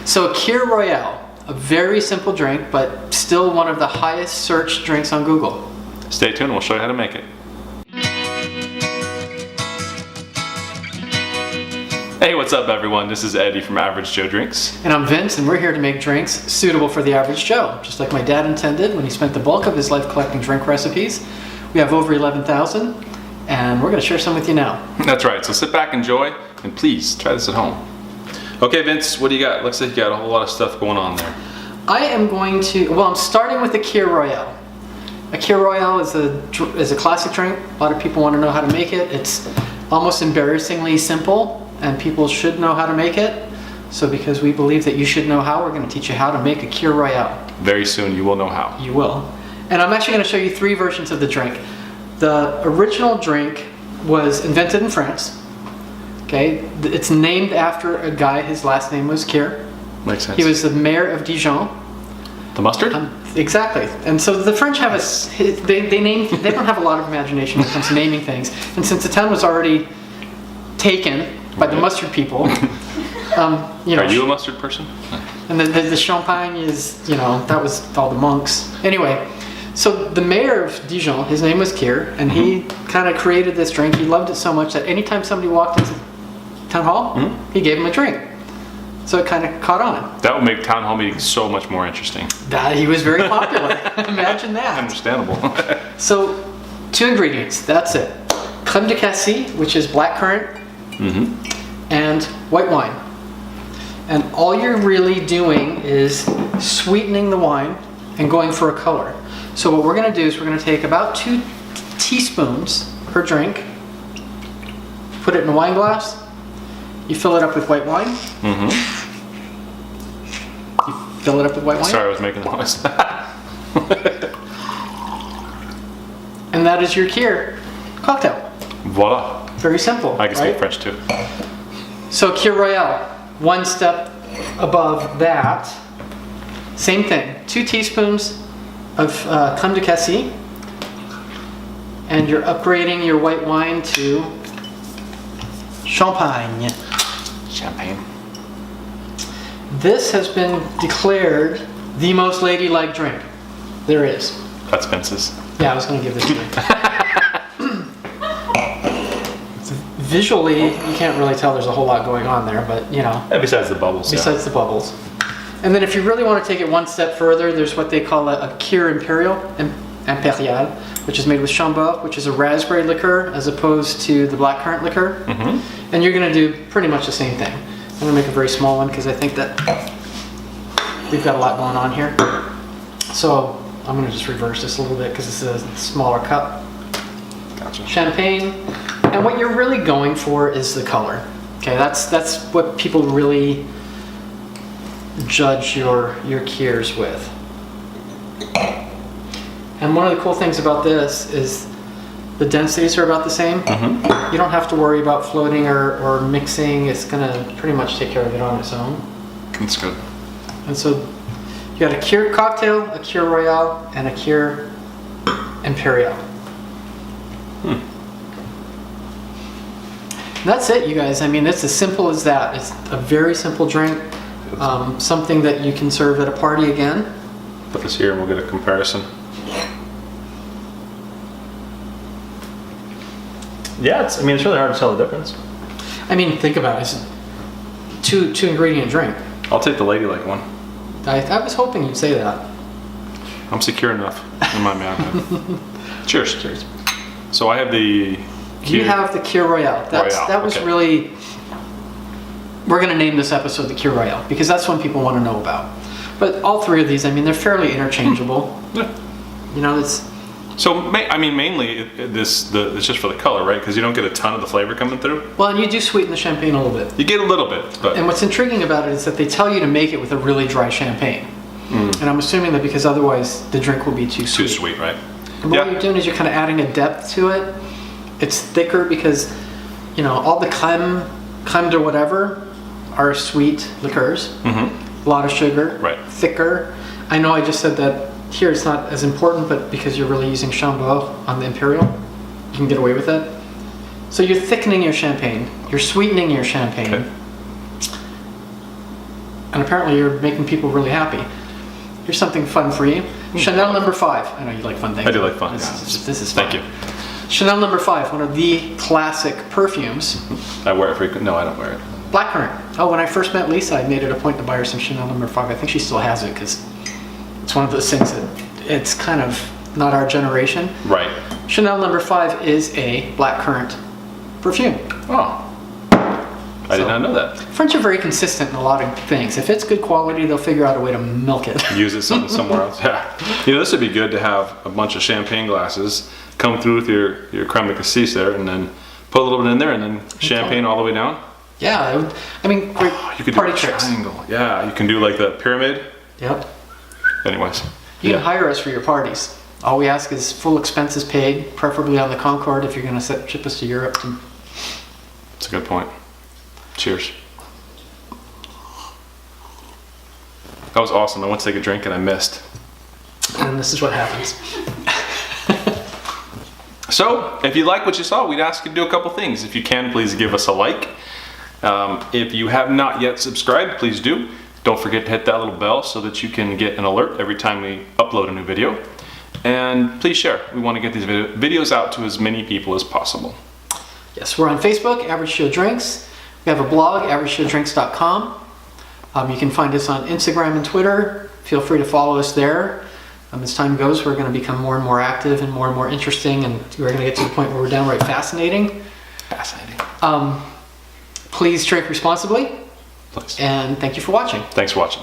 So Kir Royale, a very simple drink, but still one of the highest searched drinks on Google. Stay tuned, we'll show you how to make it. Hey, what's up everyone? This is Eddie from Average Joe Drinks. And I'm Vince, and we're here to make drinks suitable for the average Joe, just like my dad intended when he spent the bulk of his life collecting drink recipes. We have over 11,000, and we're going to share some with you now. That's right, so sit back, enjoy, and please try this at home. Okay Vince, what do you got? Looks like you got a whole lot of stuff going on there. I'm starting with the Kir Royale. A Kir Royale is a classic drink. A lot of people want to know how to make it. It's almost embarrassingly simple, and people should know how to make it. So because we believe that you should know how, we're going to teach you how to make a Kir Royale. Very soon you will know how. You will. And I'm actually going to show you 3 versions of the drink. The original drink was invented in France. Okay, it's named after a guy, his last name was Kir. Makes sense. He was the mayor of Dijon. The mustard? Exactly. And so the French have they don't have a lot of imagination when it comes to naming things. And since the town was already taken by the mustard people, Are you a mustard person? And the champagne is, that was all the monks. Anyway, so the mayor of Dijon, his name was Kir, and he kind of created this drink. He loved it so much that anytime somebody walked into town hall, he gave him a drink. So it kind of caught on. That would make town hall meetings so much more interesting. He was very popular. Imagine that. Understandable. So 2 ingredients, that's it. Crème de cassis, which is blackcurrant, and white wine. And all you're really doing is sweetening the wine and going for a color. So what we're going to do is we're going to take about 2 teaspoons per drink, put it in a wine glass, you fill it up with white wine. You fill it up with white wine. Sorry, I was making noise. And that is your Kir Cocktail. Voila. Very simple. I can speak French too. So Kir Royale, 1 step above that. Same thing. 2 teaspoons of crème de cassis, and you're upgrading your white wine to champagne. Champagne. This has been declared the most ladylike drink there is. That's Vince's. Yeah, I was going to give this to you. Visually, you can't really tell there's a whole lot going on there, but And besides the bubbles. Besides the bubbles. And then if you really want to take it 1 step further, there's what they call a Kir Imperial, which is made with Chambord, which is a raspberry liqueur as opposed to the blackcurrant liqueur. And you're going to do pretty much the same thing. I'm going to make a very small one because I think that we've got a lot going on here. So I'm going to just reverse this a little bit because this is a smaller cup. Gotcha. Champagne. And what you're really going for is the color. Okay, that's what people really judge your Kirs with. And one of the cool things about this is the densities are about the same. You don't have to worry about floating or mixing. It's gonna pretty much take care of it on its own. That's good. And so you got a Kir Cocktail, a Kir Royale, and a Kir Imperial. That's it, you guys. I mean, it's as simple as that. It's a very simple drink. Something that you can serve at a party again. Put this here and we'll get a comparison. Yeah, it's really hard to tell the difference. I mean, think about it. It's a two ingredient drink. I'll take the ladylike one. I was hoping you'd say that. I'm secure enough in my mind. Cheers. Cheers. So I have the You have the Kir Royale. That was okay. really... We're going to name this episode the Kir Royale because that's one people want to know about. But all 3 of these, I mean, they're fairly interchangeable. Yeah. It's... So, mainly, it's just for the color, right? Because you don't get a ton of the flavor coming through. Well, and you do sweeten the champagne a little bit. You get a little bit, but... And what's intriguing about it is that they tell you to make it with a really dry champagne. And I'm assuming that because otherwise the drink will be too sweet. Too sweet, right? And what you're doing is you're kind of adding a depth to it. It's thicker because, all the crème de whatever are sweet liqueurs. A lot of sugar. Right. Thicker. I know I just said that here it's not as important, but because you're really using Chambord on the Imperial, you can get away with it. So you're thickening your champagne. You're sweetening your champagne. Okay. And apparently you're making people really happy. Here's something fun for you. Chanel number 5. I know you like fun things. I do like fun. This is fun. Thank you. Chanel number 5, one of the classic perfumes. I wear it frequently. No, I don't wear it. Blackcurrant. Oh, when I first met Lisa, I made it a point to buy her some Chanel number 5. I think she still has it because it's one of those things that it's kind of not our generation. Right. Chanel number 5 is a blackcurrant perfume. Oh. I did not know that. French are very consistent in a lot of things. If it's good quality, they'll figure out a way to milk it. Use it somewhere else. Yeah. You know, this would be good to have a bunch of champagne glasses come through with your crème de cassis there, and then put a little bit in there, and then champagne all the way down. Yeah, I mean, great You could party do a tricks. triangle. Yeah, you can do like the pyramid. Yep. Anyways. You can hire us for your parties. All we ask is full expenses paid, preferably on the Concorde if you're going to ship us to Europe. That's a good point. Cheers. That was awesome. I went to take a drink and I missed. And this is what happens. So, if you like what you saw, we'd ask you to do a couple things. If you can, please give us a like. If you have not yet subscribed, please do. Don't forget to hit that little bell so that you can get an alert every time we upload a new video. And please share. We want to get these videos out to as many people as possible. Yes, we're on Facebook, Average Joe Drinks. We have a blog, averagejoedrinks.com. You can find us on Instagram and Twitter. Feel free to follow us there. As time goes, we're going to become more and more active and more interesting, and we're going to get to the point where we're downright fascinating. Fascinating. Please drink responsibly. Please. And thank you for watching. Thanks for watching.